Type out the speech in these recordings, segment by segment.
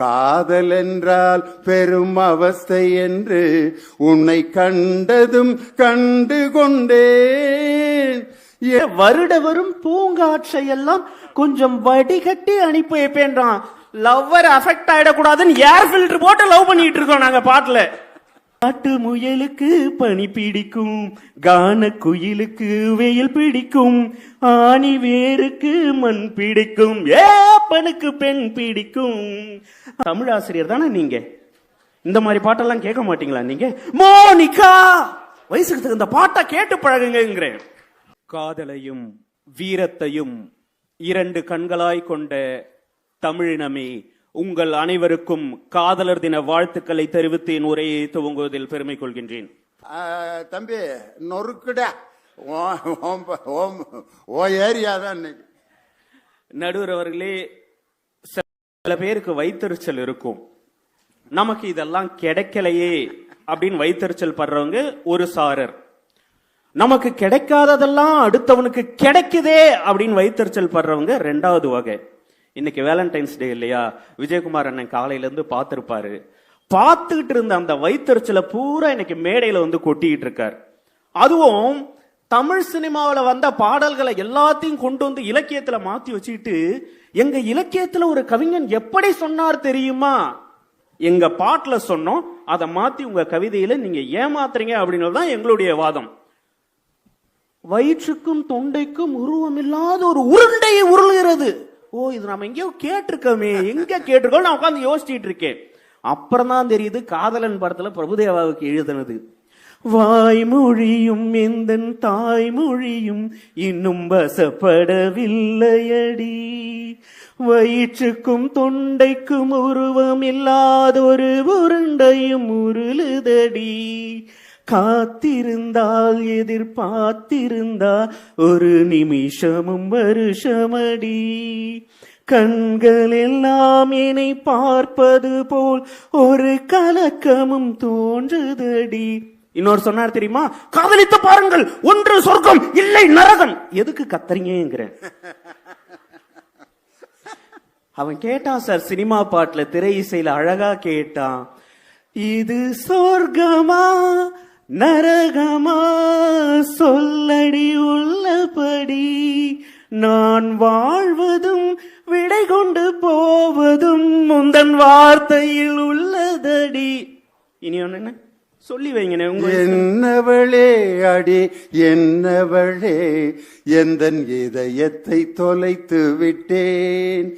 காதல் என்றால் பெரும் அவஸ்தை என்று உன்னை கண்டதும் கண்டு கொண்டேன். வருட வரும் பூங்காற்றையெல்லாம் கொஞ்சம் வடிகட்டி அனுப்பி வைப்பேன்றான். லவ்வர் அஃபெக்ட் ஆயிடக்கூடாதுன்னு ஏர் ஃபில்டர் போட்டு லவ் பண்ணிட்டு இருக்கோம் நாங்க பாட்டுல. காட்டு முயலுக்கு பனி பிடிக்கும், கான குயிலுக்கு வெயில் பிடிக்கும், ஆணி வேருக்கு மண் பிடிக்கும், ஏப்பனுக்கு பெண் பிடிக்கும். தமிழ் ஆசிரியர் தானே நீங்க? இந்த மாதிரி பாட்டெல்லாம் கேட்க மாட்டீங்களா நீங்க? மோனிகா வயசுக்கு தகுந்த பாட்டா கேட்டு பழகுங்கிறேன். காதலையும் வீரத்தையும் இரண்டு கண்களாய் கொண்ட தமிழினமே, உங்கள் அனைவருக்கும் காதலர் தின வாழ்த்துக்களை தெரிவித்தேன் உரையை துவங்குவதில் பெருமை கொள்கின்றேன். தம்பி நொறுக்குடா ஓ ஏரியா தான். நடுவர் அவர்களே, சில பேருக்கு வைத்தறிச்சல் இருக்கும், நமக்கு இதெல்லாம் கிடைக்கலையே அப்படின்னு வைத்தறிச்சல் படுறவங்க ஒரு சாரர். நமக்கு கிடைக்காததெல்லாம் அடுத்தவனுக்கு கிடைக்குதே அப்படின்னு வைத்தறிச்சல் படுறவங்க ரெண்டாவது வகை. இன்னைக்கு வேலண்டைன்ஸ் டே இல்லையா? விஜயகுமார் அண்ணன் காலையில இருந்து பார்த்திருப்பாரு. பார்த்துக்கிட்டு இருந்த அந்த வைத்தறிச்சலை பூரா இன்னைக்கு மேடையில வந்து கொட்டிட்டு இருக்காரு. அதுவும் தமிழ் சினிமாவில வந்த பாடல்களை எல்லாத்தையும் கொண்டு வந்து இலக்கியத்துல மாத்தி வச்சுக்கிட்டு, எங்க இலக்கியத்துல ஒரு கவிஞன் எப்படி சொன்னார் தெரியுமா, எங்க பாட்டுல சொன்னோம், அதை மாத்தி உங்க கவிதையில நீங்க ஏமாத்துறீங்க அப்படின்றதுதான் எங்களுடைய வாதம். வயிற்றுக்கும் தொண்டைக்கும் உருவம் இல்லாத ஒரு உருண்டையை உருளுகிறது. ஓ, இது நம்ம எங்கேயோ கேட்டிருக்கோமே, எங்க கேட்டிருக்கோம் நான் உட்காந்து யோசிச்சுட்டு இருக்கேன். அப்புறம் தான் தெரியுது காதலன் படத்துல பிரபுதேவாவுக்கு எழுதுனது. வாய்மொழியும் எந்தன் தாய்மொழியும் இன்னும் வசப்படவில்லையடி, வயிற்றுக்கும் தொண்டைக்கும் உருவம் இல்லாத ஒரு உருண்டையும் உருளுதடி, காத்திருந்தால் எதிர்பார்த்திருந்தால் ஒரு நிமிஷமும் வருஷமடி, கண்கள் எல்லாம் என்னை பார்ப்பது போல் ஒரு கலக்கமும் தோன்றுதடி. இன்னொரு சொன்னார் தெரியுமா, காதலித்து பாருங்கள், ஒன்று சொர்க்கம் இல்லை நரகம். எதுக்கு கத்தறீங்கிற அவன் கேட்டான் சார், சினிமா பாட்டுல திரை இசையில அழகா கேட்டான், இது சொர்க்கமா நரகமா சொல்லடி உள்ளபடி, நான் வாழ்வதும் விடை கொண்டு போவதும் முந்தன் வார்த்தையில் உள்ளதடி. இனி ஒன்னு என்ன சொல்லி வைங்க. என்னவளே அடி என்னவளே, எந்தன் இதயத்தை தொலைத்து விட்டேன்,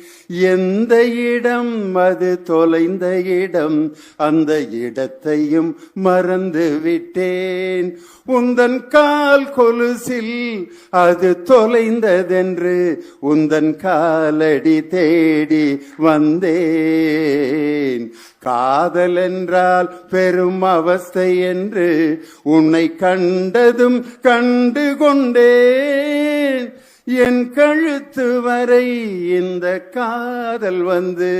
எந்த இடம் அது தொலைந்த இடம், அந்த இடத்தையும் மறந்து விட்டேன், உந்தன் கால் கொலுசில் அது தொலைந்ததென்று உந்தன் காலடி தேடி வந்தேன். காதல் என்றால் பெரும் அவஸ்தை என்று உன்னை கண்டதும் கண்டு கொண்டேன், என் கழுத்து வரை இந்த காதல் வந்து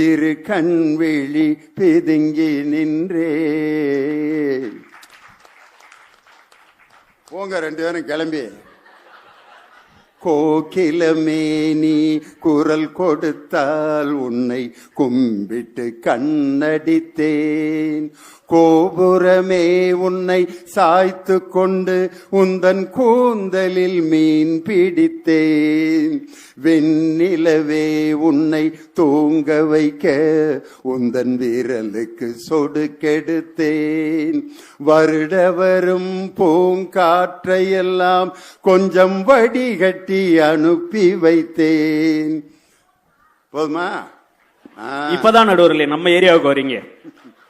இரு கண்விழி பிதுங்கி நின்றே. போங்க ரெண்டு பேரும் கிளம்பி. கோகிலமே நீ குரல் கொடுத்தால் உன்னை கும்பிட்டு கண்ணடித்தேன், கோபுரமே உன்னை சாய்த்து கொண்டு உந்தன் கூந்தலில் மீன் பிடித்தேன், வெண்ணிலவே உன்னை தூங்க வைக்க உந்தன் விரலுக்கு சொடுக்கெடுத்தேன், வருட வரும் பூங்காற்றையெல்லாம் கொஞ்சம் வடிகட்டி அனுப்பி வைத்தேன். போதுமா? இப்பதான் நடுவர்களே நம்ம ஏரியாவுக்கு வரீங்க.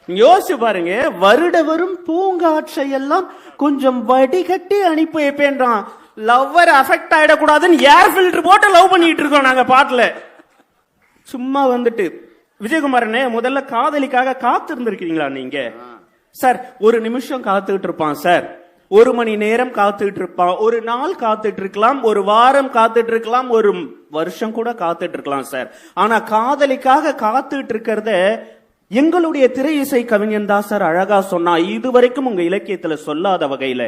யோசிச்சு பாருங்க, வருட வரும் பூங்காற்றையெல்லாம் கொஞ்சம் வடிகட்டி அனுப்பி வைப்பேன்றான். லவ்வர் அஃபெக்ட் ஆயிடக்கூடாதுன்னு ஏர் ஃபில்டர் போட்டு லவ் பண்ணிட்டு இருக்கோம் நாங்க பாட்டுல. சும்மா வந்துட்டு விஜயகுமாரனே, முதல்ல காதலிக்காக காத்து இருந்திருக்கீங்களா நீங்க? சார், ஒரு நிமிஷம் காத்துக்கிட்டு இருப்பான் சார், ஒரு மணி நேரம் காத்துட்டு இருப்பான், ஒரு நாள் காத்துட்டு இருக்கலாம், ஒரு வாரம் காத்துட்டு இருக்கலாம், ஒரு வருஷம் கூட காத்துட்டு இருக்கலாம் சார். ஆனா காதலிக்காக காத்துட்டு இருக்கிறத எங்களுடைய திரை இசை கவிஞன் தான் சார் அழகா சொன்னா, இதுவரைக்கும் உங்க இலக்கியத்துல சொல்லாத வகையில.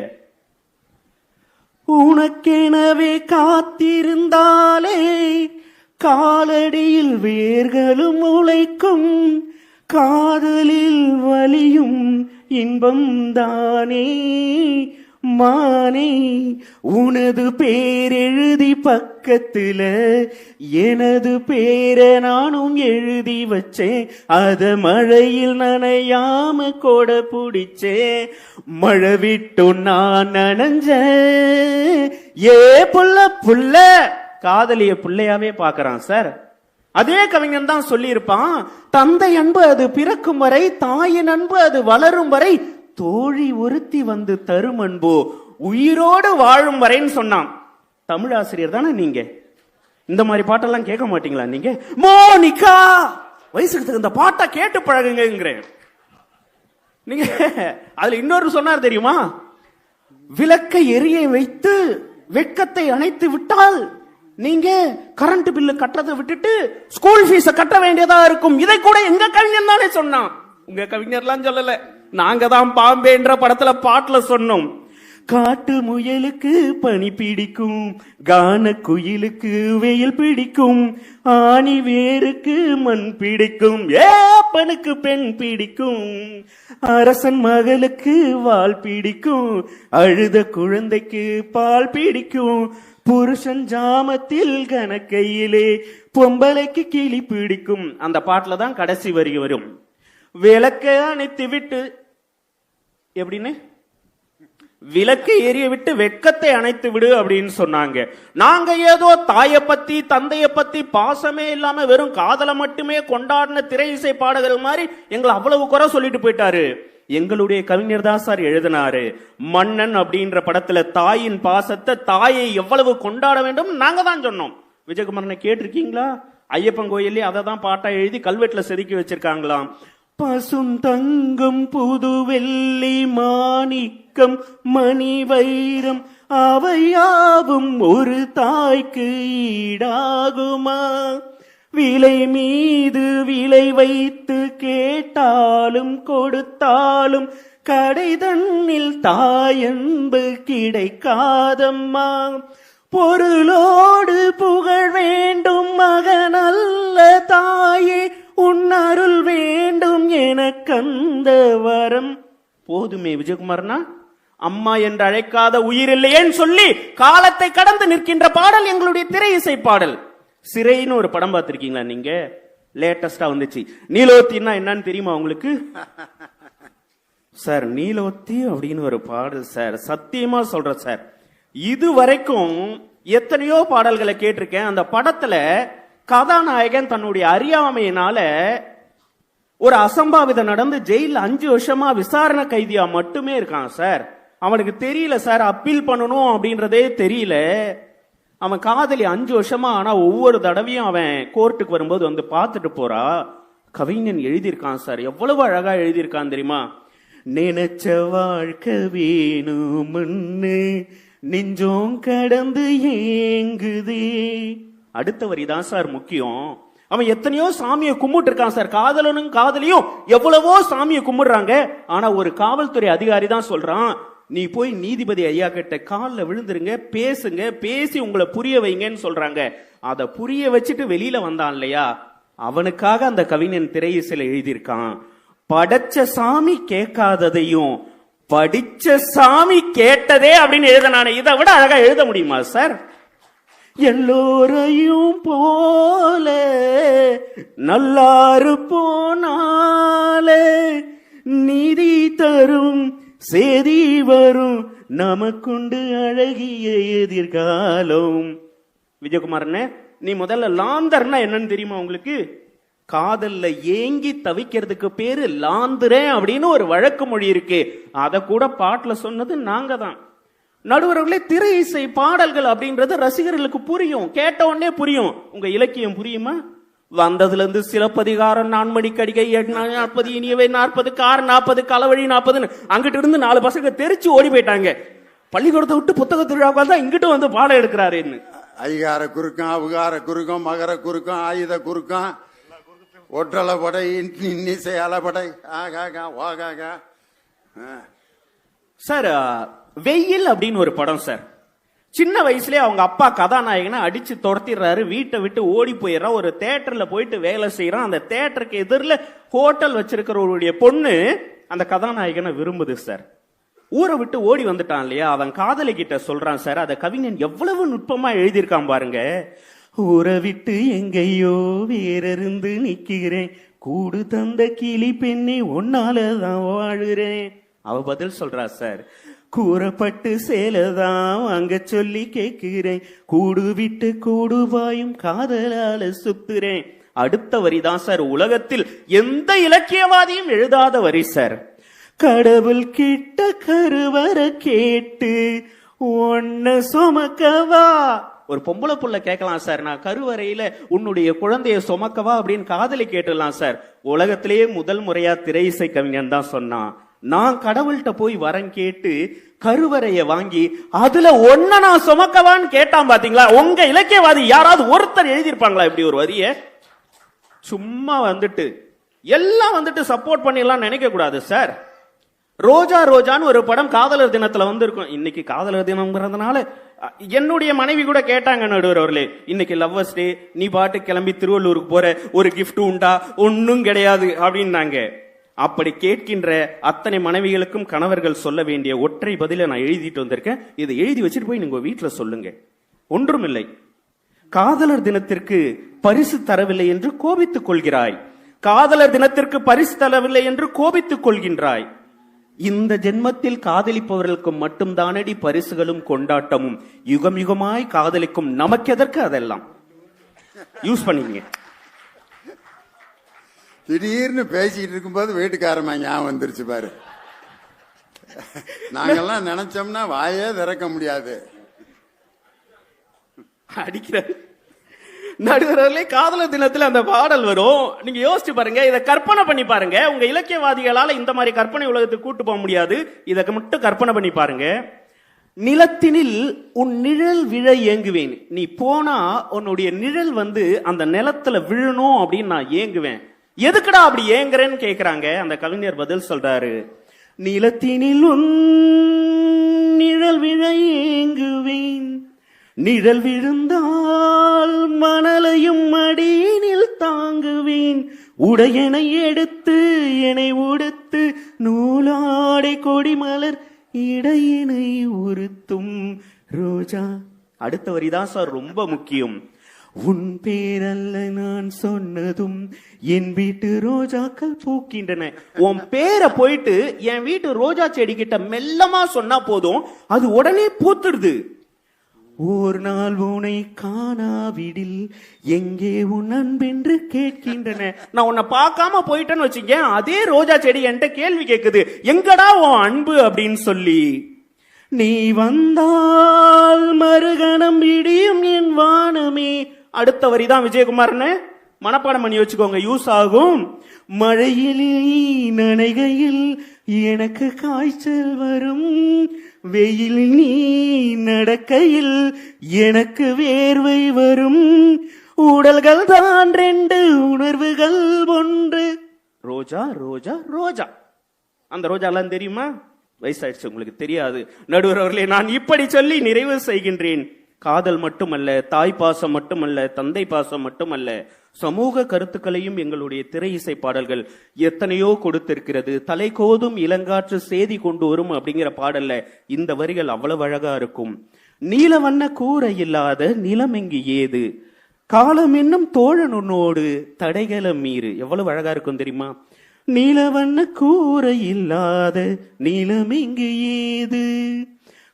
உனக்கெனவே காத்திருந்தாலே காலடியில் வேர்களும் உழைக்கும், காதலில் வலியும் இன்பம் தானே மானே. உனது பேர் எழுதி பக்கத்துல எனது பேரை நானும் எழுதி வச்சேன், அத மழையில் நனையாம கொட பிடிச்சேன், மழை விட்டு நான் நனைஞ்ச. ஏ புள்ள புள்ள காதலிய பிள்ளையாவே பாக்குறான் சார். அதே கவிஞன் தான் சொல்லி இருப்பான், தந்தை அன்பு அது பிறக்கும் வரை, தாயின் அன்பு அது வளரும் வரை, தோழி ஒருத்தி வந்து தரும் அன்போ உயிரோடு வாழும் வரைன்னு சொன்னான். தமிழாசிரியர் தானே நீங்க? இந்த மாதிரி பாட்டெல்லாம் கேட்க மாட்டீங்களா நீங்க? மோனிகா வயசுக்கு இந்த பாட்டை கேட்டு பழகுங்கிறேன். நீங்க அதுல இன்னொரு சொன்னார் தெரியுமா, விளக்கை எரிய வைத்து வெட்கத்தை அணைத்து விட்டால் நீங்க கரண்ட் பில்லு கட்டதை விட்டுட்டு ஸ்கூல் ஃபீஸ கட்ட வேண்டியதா இருக்கும். இதை கூட எங்க கவிஞர் தானே சொன்னான். உங்க கவிஞர்லாம் சொல்லல, நாங்க தான் பாம்பேன்ற படத்துல பாட்டுல சொன்னோம். காட்டு முயலுக்கு பனி பிடிக்கும், கான குயிலுக்கு வெயில் பிடிக்கும், ஆணி வேருக்கு மண் பிடிக்கும், ஏப்பனுக்கு பெண் பிடிக்கும், அரசன் மகளுக்கு வால் பிடிக்கும், அழுத குழந்தைக்கு பால் பிடிக்கும், புருஷன் ஜாமத்தில் கணக்கையிலே பொம்பளைக்கு கிளி பிடிக்கும். அந்த பாட்டுல தான் கடைசி வரி வரும். விளக்கை அணைத்து விட்டு, எப்படின்னு விளக்கை எரிய விட்டு வெட்கத்தை அணைத்து விடு அப்படின்னு சொன்னாங்க. நாங்க ஏதோ தாய பத்தி தந்தைய பத்தி பாசமே இல்லாம வெறும் காதலை மட்டுமே கொண்டாடின திரை இசை பாடகர்கள் மாதிரி எங்களை அவ்வளவு குறை சொல்லிட்டு போயிட்டாரு. எங்களுடைய கவிஞர் தான் சார் எழுதினாரு, மன்னன் அப்படின்ற படத்துல தாயின் பாசத்தை, தாயை எவ்வளவு கொண்டாட வேண்டும் நாங்க தான் சொன்னோம். விஜயகுமாரனை கேட்டிருக்கீங்களா? ஐயப்பன் கோயிலே அதை தான் பாட்டா எழுதி கல்வெட்டுல செதுக்கி வச்சிருக்காங்களாம். பசும் தங்கம் புது வெள்ளி மாணிக்கம் மணி வைரம் அவையாவும் ஒரு தாய்க்கு ஈடாகுமா, விலை மீது விலை வைத்து கேட்டாலும் கொடுத்தாலும் கடை தன்னில் தாயன்பு கிடைக்காதம்மா, பொருளோடு புகழ் வேண்டும் மகனல்ல தாயே, உன்னருள் வேண்டும் எனக்கு அந்த வரம். போதுமே விஜயகுமார்னா, அம்மா என்று அழைக்காத உயிர் இல்லையேன்னு சொல்லி காலத்தை கடந்து நிற்கின்ற பாடல் எங்களுடைய திரை இசை பாடல். சிறைன்னு ஒரு படம் பார்த்திருக்கீங்களா நீங்க? லேட்டஸ்டா வந்துச்சு. நீலோத்தின்னா என்னன்னு தெரியுமா உங்களுக்கு? சார் நீலோத்தி அப்படின்னு ஒரு பாடல் சார், சத்தியமா சொல்றேன் சார், இது வரைக்கும் எத்தனையோ பாடல்களை கேட்டிருக்கேன். அந்த படத்துல கதாநாயகன் தன்னுடைய அறியாமையினால ஒரு அசம்பாவிதம் நடந்து ஜெயில 5 வருஷமா விசாரணை கைதியா மட்டுமே இருக்கான் சார். அவனுக்கு தெரியல சார், அப்பீல் பண்ணணும் அப்படின்றதே தெரியல. அவன் காதலி 5 வருஷமா, ஆனா ஒவ்வொரு தடவையும் அவன் கோர்ட்டுக்கு வரும்போது வந்து பார்த்துட்டு போறா. கவிஞன் எழுதியிருக்கான் சார், எவ்வளவு அழகா எழுதியிருக்கான் தெரியுமா? நினைச்ச வாழ்க்கை வேணும்னு நெஞ்சோம் கடந்து ஏங்குதே. அடுத்த வரிதான் சார் முக்கியம். அவன் எத்தனையோ சாமியை கும்பிட்டு இருக்கான் சார். காதலனும் காதலியும் எவ்வளவோ சாமியை கும்பிடுறாங்க. ஆனா ஒரு காவல்துறை அதிகாரி தான் சொல்றான், நீ போய் நீதிபதி ஐயா கிட்ட காலில் விழுந்துருங்க, பேசுங்க, பேசி உங்களை புரிய வைங்கன்னு சொல்றாங்க. அதை புரிய வச்சுட்டு வெளியில வந்தான் இல்லையா, அவனுக்காக அந்த கவிஞன் திரை இசையில எழுதியிருக்கான், படைச்ச சாமி கேட்காததையும் படிச்ச சாமி கேட்டதே அப்படின்னு எழுதினானே. இதை விட அழகா எழுத முடியுமா சார்? எல்லோரையும் போல நல்லாரு போனால நீதி தரும் சேதி வரும் நமக்குண்டு அழகிய எதிர்காலம். விஜயகுமாரனே, நீ முதல்ல லாந்தர்னா என்னன்னு தெரியுமா உங்களுக்கு? காதல்ல ஏங்கி தவிக்கிறதுக்கு பேரு லாந்துறேன் அப்படின்னு ஒரு வழக்கு மொழி இருக்கு. அத கூட பாட்டுல சொன்னது நாங்க தான். நடுவர்களே, திரை இசை பாடல்கள் அப்படின்றது ரசிகர்களுக்கு புரியும், கேட்ட உடனே புரியும். உங்க இலக்கியம் புரியுமா? வந்ததுல இருந்து சிலப்பதிகாரம், நான்மணி கடிகை, 40 இனியவை 40 கார் 40 களவழி 40 அங்கிட்டு இருந்து 4 பசங்க தெரிச்சு ஓடி போயிட்டாங்க. பள்ளிக்கூடத்தை விட்டு புத்தக திருவிழாவுக்கு தான் இங்கிட்டு வந்து பாடம் எடுக்கிறாருன்னு. ஐகார குறுக்கம், அவுகார குறுக்கம், மகர குறுக்கம், ஆயுத குறுக்கம், ஒற்றல படை, இன்னிசை அலப்படை, ஆகா சார் வெயில் அப்படின்னு ஒரு படம் சார். சின்ன வயசுலயே அவங்க அப்பா கதாநாயகனை அடிச்சு துரத்திடுறாரு, வீட்டை விட்டு ஓடி போயிடுறான். ஒரு தியேட்டர்ல போயிட்டு வேலை செய்யறான். அந்த தியேட்டருக்கு எதிரில ஹோட்டல் வச்சிருக்கிறவருடைய பொண்ணு அந்த கதாநாயகனை விரும்புது சார். ஊரை விட்டு ஓடி வந்துட்டான் இல்லையா, அவன் காதலி கிட்ட சொல்றான் சார். அத கவிஞன் எவ்வளவு நுட்பமா எழுதியிருக்கான் பாருங்க. ஊரை விட்டு எங்கேயோ வேறிருந்து நிக்கிறேன், கூடு தந்த கிளி பெண்ணே ஒன்னாலதான் வாழுறேன். அவ பதில் சொல்றா சார், கூறப்பட்டு சேலதான் அங்க சொல்லி கேட்கிறேன், கூடு விட்டு கூடு பாயும் காதலால சுத்துறேன். அடுத்த வரிதான் சார் உலகத்தில் எந்த இலக்கியவாதியும் எழுதாத வரி சார். கடவுள் கிட்ட கருவற கேட்டு ஒன்ன சுமக்கவா. ஒரு பொம்பளை புள்ள கேட்கலாம் சார், நான் கருவறையில உன்னுடைய குழந்தைய சுமக்கவா அப்படின்னு காதலி கேட்டுலாம் சார். உலகத்திலேயே முதல் முறையா திரை இசை கவிஞன் தான் சொன்னான், நான் கடவுள்கிட்ட போய் வரம் கேட்டு கருவறைய வாங்கி அதுல ஒன்ன நான் சுமக்கவான்னு கேட்டான். பாத்தீங்களா, உங்க இலக்கியவாதி யாராவது ஒருத்தர் எழுதியிருப்பாங்களா இப்படி ஒரு வரிய? சும்மா வந்துட்டு எல்லாம் வந்துட்டு சப்போர்ட் பண்ணிடலாம் நினைக்க கூடாது சார். ரோஜா ரோஜான்னு ஒரு படம் காதலர் தினத்துல வந்திருக்கும். இன்னைக்கு காதலர் தினம்ங்கிறதுனால என்னுடைய மனைவி கூட கேட்டாங்க, நடுவர் அவர்களே, இன்னைக்கு லவ்வர்ஸ் டே, நீ பாட்டு கிளம்பி திருவள்ளூருக்கு போற, ஒரு கிஃப்ட் உண்டா? ஒன்னும் கிடையாது அப்படின்னாங்க. அப்படி கேட்கின்ற அத்தனை மனைவிகளுக்கும் கணவர்கள் சொல்ல வேண்டிய ஒற்றை பதில நான் எழுதிட்டு வந்திருக்கேன். இதை எழுதி வச்சுட்டு போய் நீங்க வீட்டுல சொல்லுங்க. ஒன்றுமில்லை, காதலர் தினத்திற்கு பரிசு தரவில்லை என்று கோபித்துக் கொள்கிறாய், காதலர் தினத்திற்கு பரிசு தரவில்லை என்று கோபித்துக் கொள்கின்றாய். இந்த ஜென்மத்தில் காதலிப்பவர்களுக்கு மட்டும்தானடி பரிசுகளும் கொண்டாட்டமும். யுகம் யுகமாய் காதலிக்கும் நமக்கு எதற்கு அதெல்லாம்? யூஸ் பண்ணீங்க. திடீர்னு பேசிட்டு இருக்கும்போது வீட்டுக்காரமா ஞாபகம் வந்துருச்சு பாரு. நாங்கெல்லாம் நினைச்சோம்னா வாயே திறக்க முடியாது. அடிக்கிற நடுவர்களே, காதலர் தினத்துல அந்த பாடல் வரும். நீங்க யோசிச்சு பாருங்க, இதை கற்பனை பண்ணி பாருங்க. உங்க இலக்கியவாதிகளால இந்த மாதிரி கற்பனை உலகத்துக்கு கூட்டு போக முடியாது. இதை மட்டும் கற்பனை பண்ணி பாருங்க. நிலத்தினில் உன் நிழல் விழ ஏங்குவேன், நீ போனா உன்னுடைய நிழல் வந்து அந்த நிலத்துல விழணும் அப்படின்னு நான் ஏங்குவேன். எதுக்குடா அப்படி ஏங்குறேன்னு கேக்குறாங்க. அந்த கவிஞர் பதில் சொல்றாரு, நிலத்தினில் உன் நிழல் விழ ஏங்குவேன், நிழல் விழுந்தால் மணலையும் மடியினில் தாங்குவேன், உடையனை எடுத்து என்னை உடுத்து நூலாடை கொடிமலர் இடையினை உறுத்தும் ரோஜா. அடுத்த வரிதான் சார் ரொம்ப முக்கியம். உன் பேரல்ல நான் சொன்னதும் என் வீட்டு ரோஜாக்கள் பூக்கின்றன. உன் பேரை போயிட்டு என் வீட்டு ரோஜா செடி கிட்ட மெல்லமா சொன்னா போதும், அது உடனே பூத்துடுது. ஒரு நாள் உன்னை காணாவிடில் எங்கே உன் அன்பென்று கேட்கின்றன. நான் உன்னை பார்க்காம போயிட்டேன்னு வச்சுக்க, அதே ரோஜா செடி என்கிட்ட கேள்வி கேக்குது, எங்கடா உன் அன்பு அப்படின்னு சொல்லி. நீ வந்தால் மறுகணம் இடியும் என் வானமே. அடுத்த வரிதான் விஜயகுமார்னு மனப்பாடம் பண்ணி வச்சுக்கோங்க, யூஸ் ஆகும். மழையில் நனைகையில் எனக்கு காய்ச்சல் வரும், வெயில் நீ நடக்கையில் எனக்கு வேர்வை வரும், உடல்கள் தான் ரெண்டு உணர்வுகள் ஒன்று. ரோஜா ரோஜா ரோஜா. அந்த ரோஜா எல்லாம் தெரியுமா? வயசாயிடுச்சு உங்களுக்கு தெரியாது. நடுவர் அவர்களே, நான் இப்படி சொல்லி நிறைவு செய்கின்றேன். காதல் மட்டுமல்ல, தாய் பாசம் மட்டுமல்ல, தந்தை பாசம் மட்டுமல்ல, சமூக கருத்துக்களையும் எங்களுடைய திரை இசை பாடல்கள் எத்தனையோ கொடுத்திருக்கிறது. தலை கோதும் இளங்காற்று செய்தி கொண்டு வரும் அப்படிங்கிற பாடல்ல இந்த வரிகள் அவ்வளவு அழகா இருக்கும். நீல வண்ண கூரை இல்லாத நிலம் எங்கு ஏது, காலம் என்னும் தோழன் உன்னோடு தடைகளம் மீறு. எவ்வளவு அழகா இருக்கும் தெரியுமா? நீல வண்ண கூரை இல்லாத நிலம் எங்கு ஏது,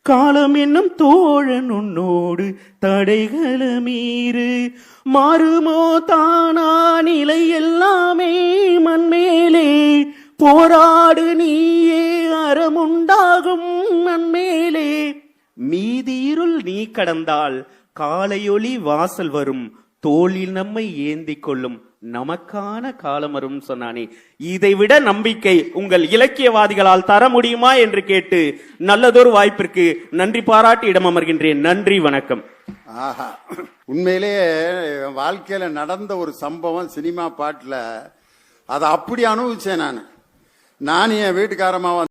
காலம் என்னும் தோழன் உன்னோடு தடைகள மீறு, மாறுமோ தானா நிலை எல்லாமே மண்மேலே, போராடு நீயே அறமுண்டாகும் மண்மேலே, மீதியிருள் நீ கடந்தால் காலையொளி வாசல் வரும், தோளில் நம்மை ஏந்தி கொள்ளும் நமக்கான காலம் வரும் சொன்னானே. இதைவிட நம்பிக்கை உங்கள் இலக்கியவாதிகளால் தர முடியுமா என்று கேட்டு நல்லதொரு வாய்ப்பிற்கு நன்றி பாராட்டி இடம் அமர்கின்றேன். நன்றி, வணக்கம். ஆஹா, உண்மையிலேயே வாழ்க்கையில நடந்த ஒரு சம்பவம் சினிமா பாட்டுல அதை அப்படி அனுபவிச்சேன். நான் என் வீட்டுக்காரமா